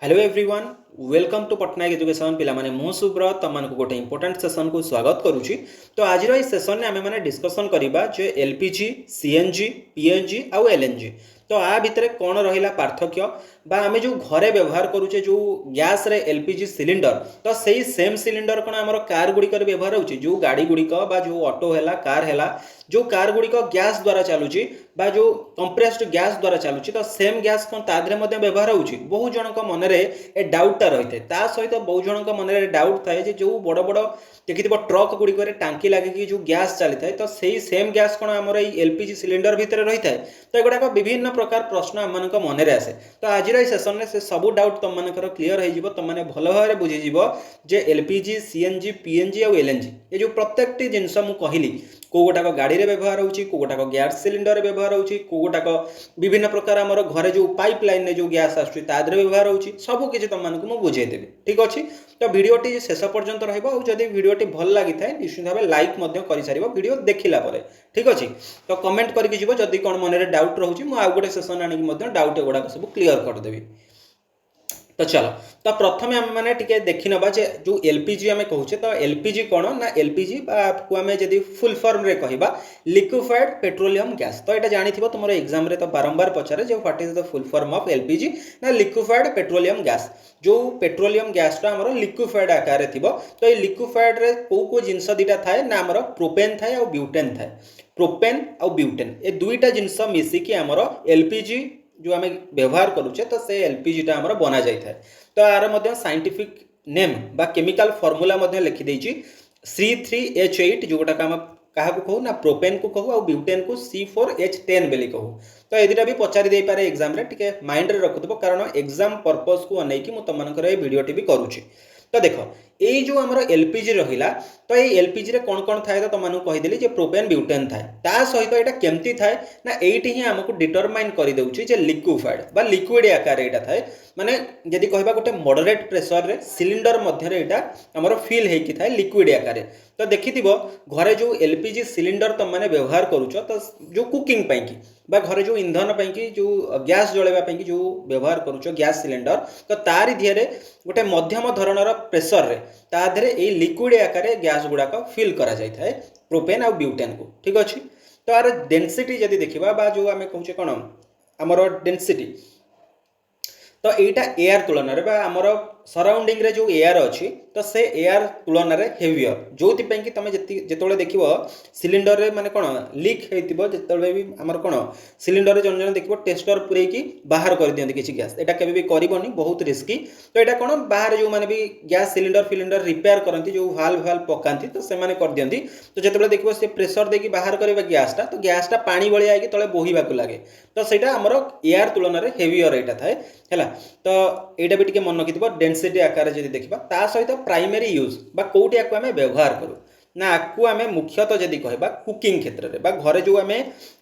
Hello everyone welcome to Patnaik education पिला माने मु सुब्रत तुमको गोटे इंपोर्टेंट सेशन को स्वागत करुच्ची। तो आज सेशन में आम मैंने डिस्कसन करवा जे एलपीजी सीएनजी पीएनजी आउ एलएनजी तो आ भितर कौन रहा पार्थक्य बा आम जो घरे व्यवहार करुचे जो गैस रे एलपीजी सिलिंडर तो सही सेम सिलिंडर कौन आम कार गुड़िक व्यवहार होची जो गाड़ी गुड़िक बा जो ऑटो है कार है जो कार गुड़िक गैस द्वारा चलुची बा जो कंप्रेस्ड गैस द्वारा चलुची तो सेम गैस कौन तादरे मध्य व्यवहार होची। बहुत जनक मनरे ए डाउटा रही है सहित बहुत जनक मनरे डाउट थाए जो बड़ बड़ देखि ट्रक गुड़िक टांकी लगे जो गैस चली था तो सही सेम गैस कौन आम एलपीजी सिलिंडर भितर रही है तो एगुड़ाक विभिन्न प्रकार प्रश्न आम मनरे आसे। तो आज सेशन में से सब डाउट तुम मानकर क्लीयर हो तुम मैंने भल भाव बुझीज जे एलपीजी सीएनजी पीएनजी और एलएनजी ये जो प्रत्येक जिनस मुझे कहली कौ गोटाक गाड़ी में व्यवहार हो गोटाक गैस सिलिंडर व्यवहार हो गोटाक विभिन्न प्रकार आम घर जो पाइप लाइन जो गैस आसुच्छी व्यवहार हो सबकि तुमको बुझेदेवी। ठीक अच्छे तो भिडटी शेष पर्यंत रही भिडटी भल लगी था निश्चित भाव लाइक कर सार भिड देखला। ठीक अच्छे तो कमेंट करके जीव जदि कौन मन में डाउट रोचे मुझे गोटे सेसन आनिक डाउट एगुड़ाक सब क्लीयर करदेवी। तो चलो तो प्रथम आम मैंने देखी ना जो एलपीजी आम कहूचे तो एलपीजी कौन ना एलपीजी को आम जब फुल फॉर्म रे कहबा लिक्विफाइड पेट्रोलियम गैस तो यहाँ जानी तुम एग्जाम रे तो बारंबार पचारे जो what is the full form of LPG ना लिक्विफाइड पेट्रोलियम गैस जो पेट्रोलियम गैस टा आमर लिक्विफाइड आकार थी तो ये लिक्विफाइड रे को जिनस दुटा थाए ना आमर प्रोपेन थाए और ब्यूटेन थाए प्रोपेन और ब्यूटेन ये दुईटा जिनस मिसिकी आमर एलपीजी जो आम व्यवहार करुचे तो से एलपीजी टा आमर बना जाए तो यार साइंटिफिक नेम बा केमिकल फॉर्मूला लिखिदे C3H8 जो गोटा आम क्या कहू ना प्रोपेन को कहू और ब्यूटेन को C4H10 बेली कहू। तो ये दुटा भी पचारि दे पारे एग्जाम रे टिके माइंड रे रखुथबो कारण एग्जाम पर्पस को अनेकी मु तुमनकर ए वीडियोटी भी करूची। तो देख ये जो आमर एलपीजी रहिला तो ये एलपीजी रे कौन कौन थाए तो तुमको कहीदेली जे प्रोपेन ब्यूटेन थाए ता सहित यहाँ केमती थाए ना एटी ही आमको डिटरमाइन कर देउची जे लिक्विफाइड बा लिक्विड आकार यहाँ थाए माने जदि कहबा गोटे मॉडरेट प्रेशर रे सिलिंडर मध्य एटा आमर फिल हेकी थाए लिक्विड आकार। तो देखिथिबो घरे जो एलपीजी सिलिंडर तुम माने व्यवहार करूछ तो जो कुकिंग पैकी बा घरे जो इंधन पैकी जो गैस जळेबा पैकी जो व्यवहार करूछ गैस सिलिंडर तो तारि धिरे गोटे मध्यम धरणर प्रेशर रे ता धिरे ए लिक्विड आकार गैस गुड़ाक फिल करा जाय थाए प्रोपेन और ब्यूटेन को। ठीक अच्छे तो यार डेंसिटी जदि देखिबा बा जो आमे कहूचे कोन आमर डेंसिटी तो यहाँ एयर तुलन में आमर सराउंडिंग रे जो एयर अच्छी तो से एयर तुलन में हेवियर जो कि तुम जो देख सिलिंडर रे माने कौन लीक होते भी आमर कौन सिलिंडर जन जन देख टेस्टर पूरेकी बाहर कर दिखती किसी गैस यहाँ केवे भी करनी बहुत रिस्की। तो यहाँ कौन बाहर जो मैंने भी गैस सिलिंडर फिलिंडर रिपेयर करती जो वाल्व वाल्व पकाती तो से कर दिखती तो जो देखो से प्रेशर देकी बाहर करवा गैसटा तो गैसटा पानी भलिया तले बोहिबा लगे तो सहीटा आमर एयर तुलन में हेवियर यहाँ थाए है। तो यहाँ भी टे मन रखिथ डेंसिटी आकार जब देखा ता सहित प्राइमरी यूज बा कोटी आम व्यवहार करूँ ना आपको आम मुख्यतः जदि कहबा कुकिंग क्षेत्र में बा घरे जो आम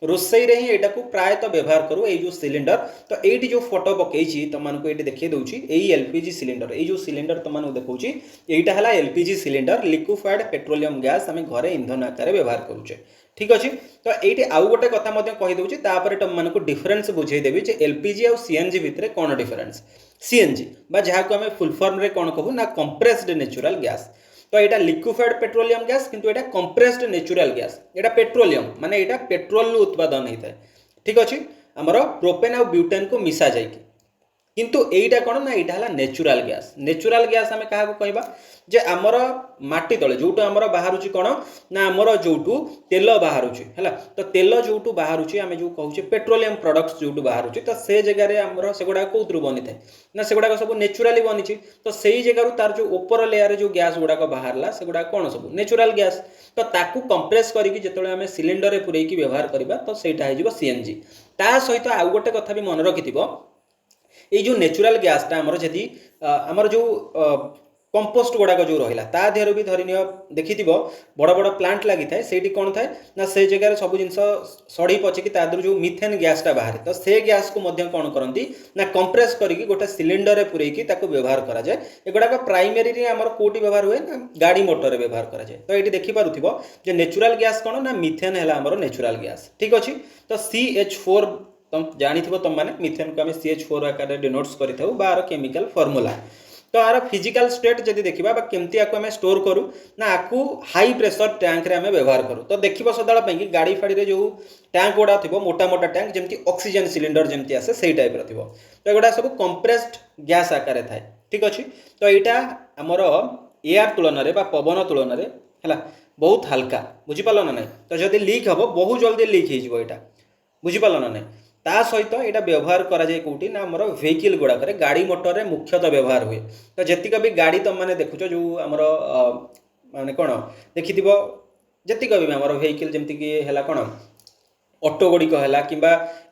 रोसई रे ही एटा को प्रायतः व्यवहार करूँ ये जो सिलिंडर तो ये जो फोटो पकई तुमको ये देखिए दूसरी यही एलपीजी सिलिंडर ये जो सिलिंडर तुमको देखा यहाँ है LPG cylinder liquefied petroleum gas आम घरे इंधन आकार व्यवहार करुचे। ठीक अच्छे तो ये आउ गोटे कथा कहीदे तुमको डिफरेन्स बुझेदेवी जे एलपीजी और सीएनजी भितर कौन डिफरेन्स। सीएनजी बा जहाँ को आम फुल फॉर्म रे कौन कहू ना कंप्रेस्ड नेचुरल गैस तो यहाँ लिक्विफाइड पेट्रोलियम गैस किंतु यहाँ कंप्रेस्ड नेचुरल गैस यहाँ पेट्रोलियम माने यहाँ पेट्रोल उत्पादन होता है। ठीक अच्छे आमर प्रोपेन और ब्यूटेन को मिसा जाए किंतु एटा कौन ना यहाँ है नेचुरल गैस आम क्या कहबा जे आमर माटी तले जो आमर बाहर कौन ना आमर जो तेल बाहर है तो तेल जो बाहर आम जो कहूँ पेट्रोलियम प्रोडक्ट्स जो बाहर तो से जगह आमर से गुड़ा कौन बनी था ना से गुड़ाक सब नेचुराली बनी तो से जगह तार जो ओपर लेयर जो गैस गुड़ाक बाहर से गुड़ा कौन सब नेचुरल गैस तो ताकू कंप्रेस करके जिते आम सिलिंडर पूरेकी व्यवहार करवा तो सहीटा हो सीएनजी। ता सहित आउ गोटे कथा भी मन रखि ये जो नेचुरल गैसटा आमर जदि आमर जो कंपोस्ट गुड़ाक जो रहा ता देहर भी धरी देखि बड़ बड़ प्लांट लगी थाए से कौन थाए ना से जगह सब जिन सड़ी पचिकी तादर जो मिथेन गैसटा बाहर तो से गैस को कौन करती ना कंप्रेस करके गोटे सिलिंडर पूरेकी व्यवहार कराए एगुड़ाक प्राइमेरी आमर कोटी व्यवहार हुए ना गाड़ी मोटर व्यवहार कराए। तो ये देखिपुव नेचुरल गैस कौन ना मिथेन है आमर नेचुरल गैस। ठीक अच्छे तो CH4 तुम जानिथिबो तुम माने मिथेन को आमे CH4 आकार डिनोट्स करिथाउ बार केमिकल फार्मूला। तो यार फिजिकल स्टेट जदि देखा केमती आको आम स्टोर करूँ ना आपको हाई प्रेशर टैंक रे आम व्यवहार करूँ। तो देखो सदाबे कि गाड़ी फाड़ी रे जो टैंक गुड़ा थी मोटा मोटा टैंक जमी ऑक्सीजन सिलिंडर जमी आसे से टाइप थी। तो एगुड़ा सब कंप्रेस्ड गैस आकार थाए ठीक अच्छे। तो यहाँ आमर एयर तुलन में पवन तुलन में है बहुत हल्का बुझीपाल ना ना। तो जब लीक हम बहुत जल्दी लीक हो बुझीपाल ना ना। ता सहित यहाँ व्यवहार कराए कौटी ना आम वेहिकल गुड़ाक गाड़ी मोटर में मुख्यतः व्यवहार हुए। तो जीक भी गाड़ी तुम मैंने देखुच जो आमर माने कौन देखि जीक भी आम वेहिकल जमीक है कौन ऑटो गुड़िक है कि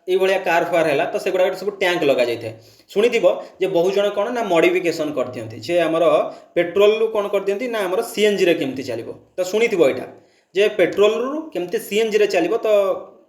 ये कार फार है तो से गुड़ा सब टैंक लग जाए शुणी जे बहुत जन कौन ना मॉडिफिकेशन कर दियंती जे आमर पेट्रोल रु कौन कर दियंती ना आमर CNG रे केमती चलिबो। तो शुणी यहाँ जे पेट्रोल रु केमती CNG रे चलिबो तो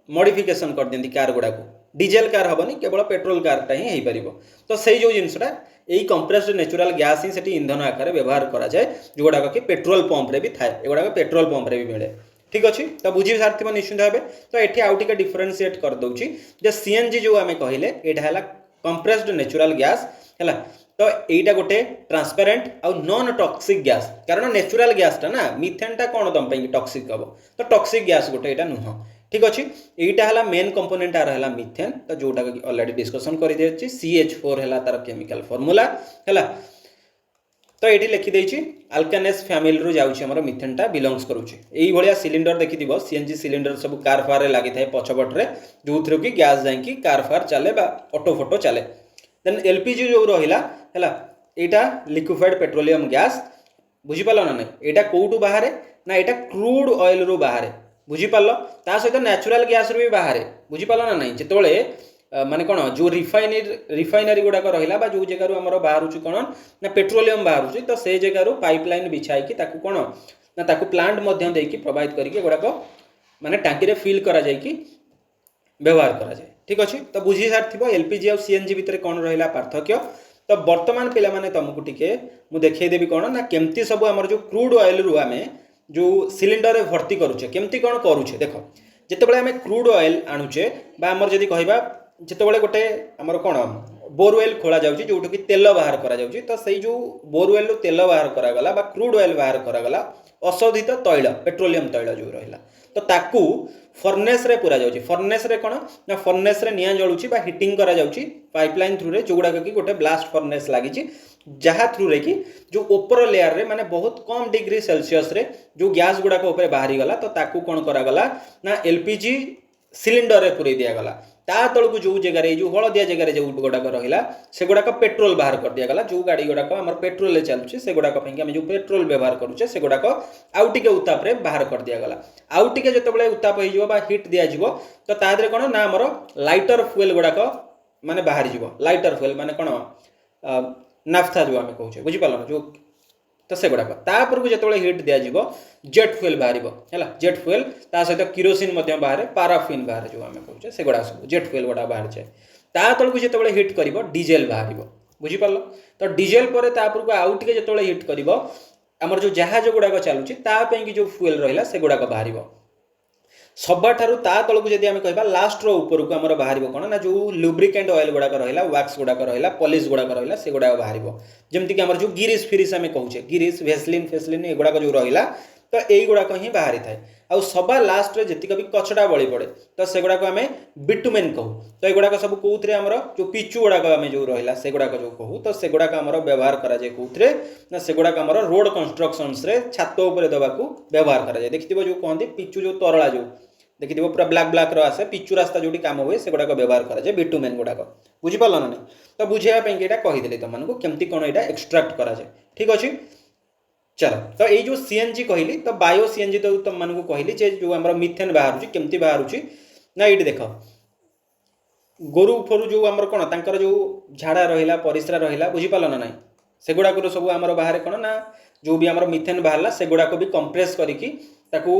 मॉडिफिकेशन कर दियंती कार गुड़ा को डीजेल कार हेनी केवल पेट्रोल कारटा ही हो पार। तो से जो जिनसा यही कंप्रेस्ड नेचुरल गैस ही से इंधन आकार व्यवहार कराए जो गुड़ाक कि पेट्रोल पंप रे भी थाए एगुड़ा पेट्रोल पंप रे भी मिले ठीक अच्छे। तो बुझी सारी निश्चित भाव। तो ये आउ टे डिफरेन्सीएट कर दूसरी जे CNG जो आम कहले यहाँ कंप्रेस्ड नेचुरल गैस है। तो यहाँ गोटे ट्रांसपेरेंट आउ नॉन टॉक्सिक गैस कारण नेचुरल गैसटा ना मिथेनटा कौन तुम टॉक्सिक हम तो टॉक्सिक गैस गोटे यहाँ नुह ठीक अच्छे। यहाँ है मेन कंपोनेंट आर है मिथेन तो जोटा ऑलरेडी डिस्कसन कर CH4 है तार केमिकल फार्मूला है। तो ये लिखिदे अल्कानेस फैमिली रू जाऊँ मिथेनटा बिलंगस करुच्चे यही सिलिंडर देखि CNG सिलिंडर सब कार फार लगी था पछपटे जो थ्रू कि गैस जाकि कार फार चले ऑटो फोटो चले। देन LPG जो रहा है यहाँ लिक्विफाइड पेट्रोलियम गैस बुझीपाल ना ना यहाँ कौटू बाहर ना यहाँ क्रूड ऑयल रु बाहर बुझीपाल ता सहित नेचुरल गैस रू भी बाहर बुझीपाल ना ना जिते माने कौन जो रिफाइनरी गुड़ाक रहा जो जगह आम बाहर कौन ना पेट्रोलियम बाहर तो से जगह पाइपलाइन बिछाई कौन ना ताकू प्लांट देकी प्रोवाइड करके गुड़ाक माने टांकी रे फिल करा जाए कि व्यवहार करा जाए ठीक अच्छे। तो बुझी सारी LPG और CNG भितर कौन रहा पार्थक्य। तो बर्तमान पिला माने तुमको टिके मु देखदेवी कौन ना केमती सब आम जो क्रूड ऑयल रु आम जो सिलिंडर रे भर्ती करुचे केमती कौन करुचे देख जिते आम क्रूड ऑयल आणुचे आमर जदि कहबा जिते गोटे आमर कौन बोरवेल खोल जाऊँगी जो कि तेल बाहर करा तो से जो बोरवेल तेल बाहर करागला क्रूड ऑयल बाहर करागला अशोधित तैल पेट्रोलियम तैल जो रहा तो ताकू फर्नेस रे पूरा जाऊँगी फर्नेस रे कौन ना फर्नेस रे निया जलुची हिटिंग करा जाउची पाइपलाइन थ्रू रे जो गुड़ाक कि गोटे ब्लास्ट फर्नेस लगी जहाँ थ्रू रे कि जो ऊपर लेयर रे माने बहुत कम डिग्री सेल्सियस रे जो गैस गुड़ाक ऊपर बाहरी गला तो ताकू कौन करागला ना LPG सिलिंडर रे पूरे दिगला ता तलू जो जगार जो हलदिया जगार जो गुड़ाक रहा से गुड़ाक पेट्रोल बाहर कर दिगला जो गाड़ी गुड़ाक आम पेट्रोल चलुचे से गुड़ाक आम जो पेट्रोल व्यवहार करुचे से गुड़ाक आउ टे उत्ताप बाहर कर दिगला आउ टे जो उत्ताप हो हिट दिज्व तो तादे कौन ना आमर लाइटर फुएल गुड़ाक माने बाहर जीव लाइटर फुएल माने कौन नाफ्था जो आम कहे बुझीपाल जो तो से गुड़ाक तापर को जो हिट दिज्व जेट फुएल बाहर है जेट फुएल ता सहित किरोसिन बाहर पाराफिन बाहर जो आम कहे से गुड़ा सब जेट फुएल गुड़ा बाहर जाए ता तलू जो हिट कर डीजेल बाहर बुझीपाल। तो डीजेल पर तापर को आउ टे जो हिट कर आमर जो जहाज गुड़ाक चलुची तापाई जो फुएल रहा से गुड़ाक बाहर सबाठारू ता तलू जब आम कह लास्ट ऊपर को आम बाहर कौन ना जो लुब्रिकेंट ऑयल गुड़ाक रहा वैक्स गुड़ाक रहा पॉलिश गुड़ाक रहा से गुड़ाक बाहर जमीक आम जो गिरीश फिरीश आम कहे गिरीश भेसलिन फेसलिन एगुड़ाक जो रहा तो यही गुड़ाक ही बाहरी थाए आउ सभा लास्ट रे जीक भी कचड़ा बड़ी पड़े तो से गुड़ाक आम बिटुमेन कहू तो युड़ाक सब कौन आमर जो पिचु गुड़ाक आम जो रहा से गुड़ाक जो कहू तो से गुड़ाक आमर व्यवहार कराए कौन ना से गुड़ाक आमर रोड कंस्ट्रक्शन छात उपर देवाक व्यवहार कराए देखिए जो कहते पिचु जो तरला जो देखिए पूरा ब्लाक ब्लाक आसे पिचु रास्ता जो काम हुए से गुड़ाक व्यवहार कराए बिटुमेन गुड़ाक बुझीपाल ना नहीं। तो बुझाई यहाँ कहीदेली तुमको केमती कौन यहाँ एक्सट्राक्ट कराए ठीक अच्छे। चलो तो ये जो CNG कहली तो बायो CNG तो तुम मानक कहली जो आम मिथेन बाहर केमती बाहर ना ये देख गोरु फरु जो आम कौन तर जो झाड़ा रहा परिस्रा रहा बुझीपाल ना ना से गुड़ाक सब आम बाहर कौन ना जो भी आम मिथेन बाहर से गुड़ाक भी कंप्रेस करके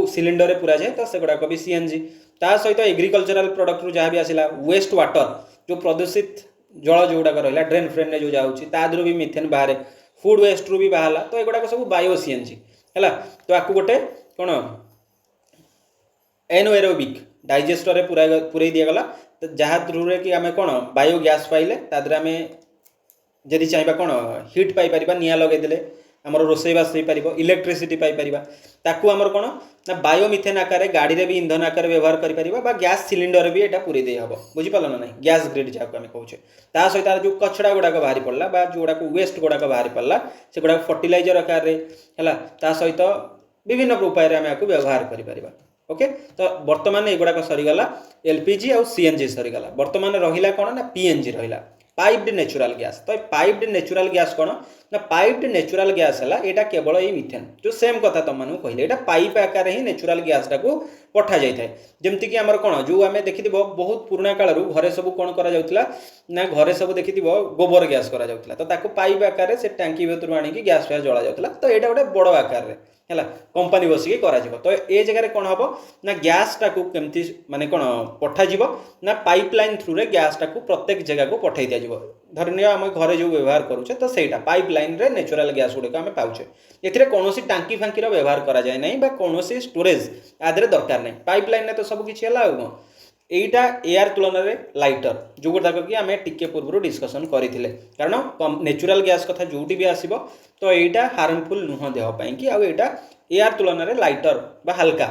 सिलिंडर रे पूरा जाए तो से गुड़ाक भी CNG ता सहित एग्रिकल्चरल प्रोडक्ट जहाँ भी आसला वेस्ट वाटर जो प्रदूषित जल जो गुड़ाक रहा ड्रेन फ्रेन में जो जाऊँगी तादू भी मिथेन बाहर फूड वेस्ट रू भी बाहर तो युड़ाक सब बायो CNG है। तो आपको गोटे कौन एनएरोबिक डाइजेस्टर पूरा पूरे दिगला जहाँ थ्रू रे कि आम कौन बायोगैस पाइले तादरे आम जदि चाहिए कौन हिट पाइपर निआ लगेदे आमर रोसईवास हो पार इलेक्ट्रिसिटी पाइपर ताकू आमर कौन ना बायोमिथेन आकार गाड़ी में भी इंधन आकार व्यवहार कर गैस सिलिंडर भी यहाँ पूरे दे हम बुझिपाल ना ना गैस ग्रिड जहाँ आम कहे ता सहित जो कचड़ा गुड़ाक बाहरी पड़ा जो गुड़ाक वेस्ट गुड़ाक बाहरी पड़ा से गुड़ाक फर्टिलाइजर आकार है सहित विभिन्न उपाय आम आपको व्यवहार कर ओके। तो बर्तमान युड़ाक सरीगला एलपीजी आउ सीएनजी सरीगला बर्तमान रहा कौन ना पीएनजी रहा पाइप्ड नेचुरल गैस। तो पाइप्ड नेचुरल गैस कौन ना पाइप्ड नेचुरल गैस है यहाँ केवल ये मिथेन जो सेम कथा तुम मानू कहले यहाँ पाइप आकार ही नेचुरल गैस टाक पठा जाए जमती आमर कौन जो आम देखि बहुत पुराणा कालू घरे सब कौन करा ना घरे सब देखि गोबर गैस करा तो पाइप आकार से टांकी भर आणिकी गैस फैस जला जाता तो यहाँ गोटे बड़ आकार है कंपनी बसिकी करा तो ये जगह कौन हम ना गैस टाक केमती माने कौन पठा ना पाइपलाइन थ्रू रे गैस टाक प्रत्येक जगह को पठाई दि जाव धरनीय आम घरे जो व्यवहार करुचे तो सहीटा पाइपलाइन रे नेचुरल गैस गुड़िक आम पाचे ए कौन टांकी फांकीर व्यवहार कराए ना कौन स्टोरेज आदि दरकार नहीं पाइपलाइन तो सब किसी है यहीटा एयर तुलन में लाइटर जो गुड़ाक कि आम टिके पूर्व डिस्कसन करते कारण नेचुरल गैस कथा जो भी आसो तो यहीटा हार्मफुल नुह देहपाई कि आईटा एयर तुलन में लाइटर बा हल्का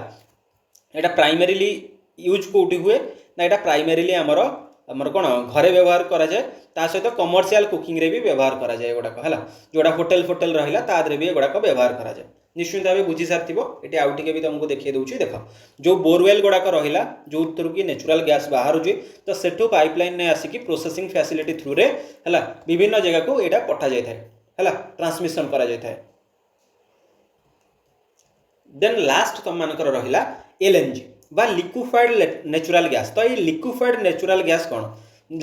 यहाँ प्राइमरीली यूज कौटी हुए ना यहाँ प्राइमरीली आमर आमर कौन घरे व्यवहार कराए ता सहित कमर्शियल कुकिंग रे भी व्यवहार कराए गुड़ाक है जोड़ा होटेल फोटेल रहा तादे भी गुड़ाक व्यवहार कराए निश्चिंत भाव बुझी सारी ये आउ टे भी तुमको देखिए दूसरी देख जो बोरवेल गुड़ाक रहा जो थ्रू कि नेचुरल गैस बाहर तो सेठू पाइपलाइन ने आसिकी प्रोसेसिंग फैसिलिटी थ्रू रे है विभिन्न जगह को यहाँ पठा जाए है ट्रांसमिशन करा जाए। देन लास्ट तुम मानकर रहा एलएनजी बा लिक्विफाइड नेचुरल गैस। तो ये लिक्विफाइड नेचुरल गैस कौन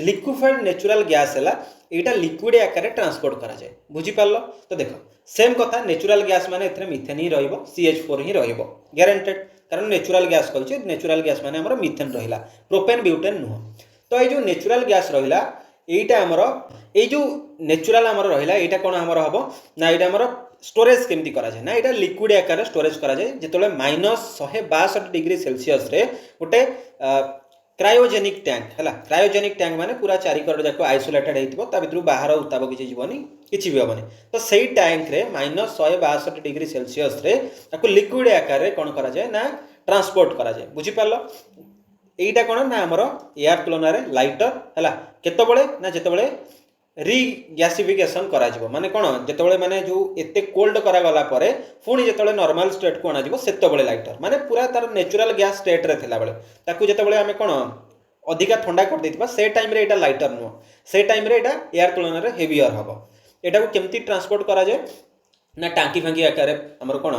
लिक्विफाइड नेचुरल गैस है यहाँ लिक्विड आकार ट्रांसपोर्ट करा जाए बुझीपार। तो देख सेम कथा नेचुरल गैस माने मिथेन ही CH4 ही ग्यारंटेड कारण नेचुरल गैस कहूँ नेचुरल गैस माने हमर मिथेन रहा प्रोपेन ब्यूटेन नुह। तो ये जो नेचुरल गैस रहा यहीटा आमर ये जो नेचुरल आमर रहा यहाँ कौन आमर हम ना यहाँ आमर स्टोरेज केमती करा जाए ना यहाँ लिक्विड आकार स्टोरेज करा जाए जिते -162 डिग्री सेल्सियस रे गोटे क्रायोजेनिक टैंक है क्रायोजेनिक टैंक माने पूरा चारिकड़ जाक आइसोलेटेड होता भर बाहर उताप किसी जीवनी किसी भी हेनी तो सही टैंक रे -162 डिग्री सेल्सियस रे लिक्विड आकार रे कौन करा जाए ना ट्रांसपोर्ट करा जाए बुझीपार। यहीटा कौन ना आमर एयर तुलन में लाइटर है केतबले ना जितेबाला रिगैसिफिकेशन करा माने कौन जितेबाला माने जो एते कोल्ड करागला पुणी जिते नॉर्मल स्टेट को अणाजिव सेतबले लाइटर माने पूरा तार नेचुरल गैस स्टेट रे थिला बेले ताकू जितेबाला आमे कौन अधिका ठंडा कर देथिबा से टाइम रे एटा लाइटर नुह से टाइम रे एटा एयर तुलन में हेवियर हम एटा को केमती ट्रांसपोर्ट करा जाए ना टांकी फांकी आकार आमर कौन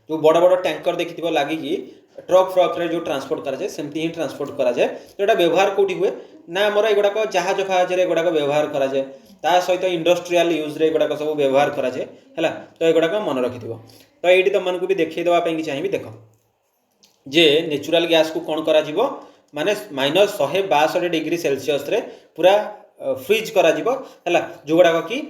जो बड़ बड़ टैंकर देखि लगिकी ट्रक फ्रक रे जो ट्रांसपोर्ट करा जाए सेमती ही ट्रांसपोर्ट करा जाए। तो यहाँ व्यवहार कौटी हुए ना आमर एगुड़ाक जहाज फहाज गुड़ाक व्यवहार करा जाए ता सहित इंडस्ट्रियल यूज रे गुड़ाक सब व्यवहार करा जाए है तो एगुड़ाक मन रखि तो ये तुमको भी देखी देवाई चाहिए देख जे नेचुरल गैस को कौन करा जीवो माने -162 डिग्री सेल्सियस रे पूरा फ्रीज करा जीवो है जो गुड़ाक कि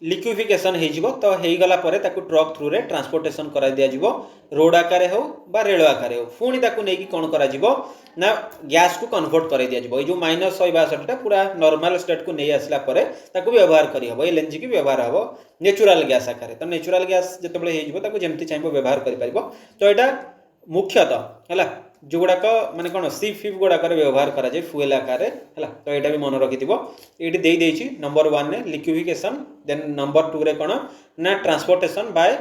लिक्विफिकेशन हो तो होगला ट्रक थ्रू रे ट्रांसपोर्टेशन करा दिया जिवो रोड आकार हो बा रेल आकार हो पुणी नहीं कौन करा जीवो ना गैस को कन्वर्ट कर दिया जो -162 पूरा नॉर्मल स्टेट को नहीं आसला व्यवहार करी हम एलएनजी की व्यवहार हम नेचुरल गैस आकार तो नेचुरल गैस जिते जमती चाहिए व्यवहार कर तो यहाँ मुख्यतः है जो गुड़ाक माने कौन सी फिप गुड़ाक व्यवहार करा जाए फुएल आकार है तो यहाँ भी मन रखि ये नंबर 1 ने लिक्विफिकेशन देन नंबर 2 रे कौन ना transportation by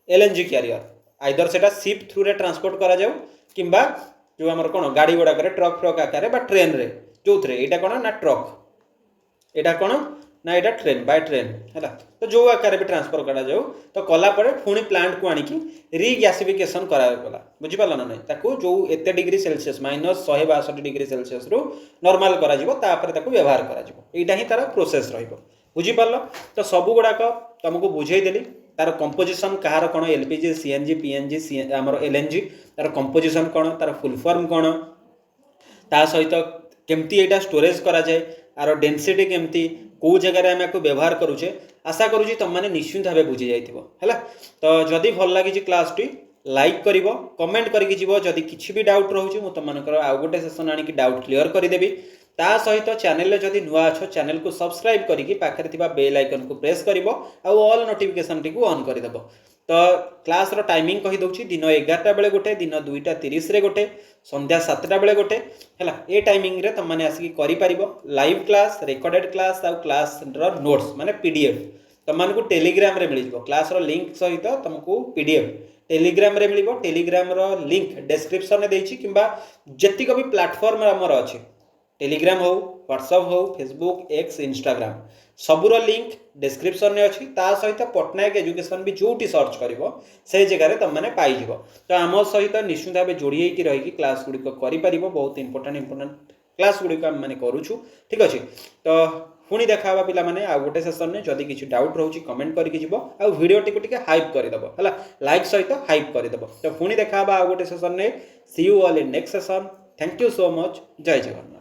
LNG carrier either से शिप थ्रू रे ट्रांसपोर्ट करा जाऊ किंबा जो आमर कौन गाड़ी गुड़ाक ट्रक फ्रक आकार बा ट्रेन रे जो थे यहाँ कौन ना ट्रक यहाँ कौन ना यहाँ ट्रेन बाय ट्रेन है तो जो आकार भी ट्रांसफर करा जाऊ तो कलापर पुणी प्लांट को आणिकी रिगैसिफिकेशन करागला बुझीपार ना ना जो एत डिग्री सेल्सियस -162 डिग्री सेल्सियस रु नॉर्मल करा व्यवहार करा ही तार प्रोसेस बुझीपार। तो सब गुड़ाक तुमको बुझेदेली तार कंपोजिशन कहार कौन एलपीजी सीएनजी पीएनजी आमर एलएनजी तार कंपोजिशन कौन तार फुल फॉर्म कौन ता सहित केमती यहाँ स्टोरेज करा जाए आर डेनसीटी केमती कौ जगह आम आपको व्यवहार करुचे आशा करुँच तुम मैंने निश्चिंत भाव बुझी जाइए। तो जदि भल लगी क्लास टी लाइक कर कमेंट करके जदि किसी भी डाउट रोचे मुझे तुम आउ गोटे सेसन आणिकी डाउट क्लीयर करदेवी ता सहित चैनल रे जदि नुआ अछ चैनल को सब्सक्राइब करिकी पाखरे थिबा बेल आइकन को प्रेस करिवो आ ऑल नोटिफिकेशन टी को ऑन कर देबो। तो क्लास रो टाइमिंग कहि दउची दिन 11टा बेले गोटे दिन 2:30 रे गोटे संध्या 7टा बेले गोटे हैला ए टाइमिंग रे तम माने आसी करि परिबो लाइव क्लास रेकॉर्डेड क्लास आ क्लास रो नोट्स माने पीडीएफ तम मानकु टेलीग्राम रे मिल जिवो क्लास रो लिंक सहित तुमको पीडीएफ टेलीग्राम रे मिलिबो। टेलीग्राम रो लिंक डिस्क्रिप्शन रे देइची किबा जति को भी प्लेटफॉर्म हमर अछि टेलीग्राम हो व्हाट्सएप हो फेसबुक एक्स इंस्टाग्राम सबूर लिंक डिस्क्रिप्शन में अच्छी ता सहित पटनायक एजुकेशन भी जोटी सर्च करिवो से जगह रे तमने पाई जिवो। तो आम सहित निश्चित भाव जोड़ी होइकी रही क्लास गुड़िक करि बहुत इंपोर्टेंट क्लास गुड़िक आम माने करूछु ठीक अच्छे। तो पुणी देखा पिला माने आ गोटे सेशन में जदि किसी डाउट रोची कमेंट करके जीवो आ वीडियो टिके हाइप करदेव है लाइक सहित हाइप करदेव। तो पुणी देखा आ गोटे सेशन में see you all in next session. Thank you so much. जय जगन्नाथ।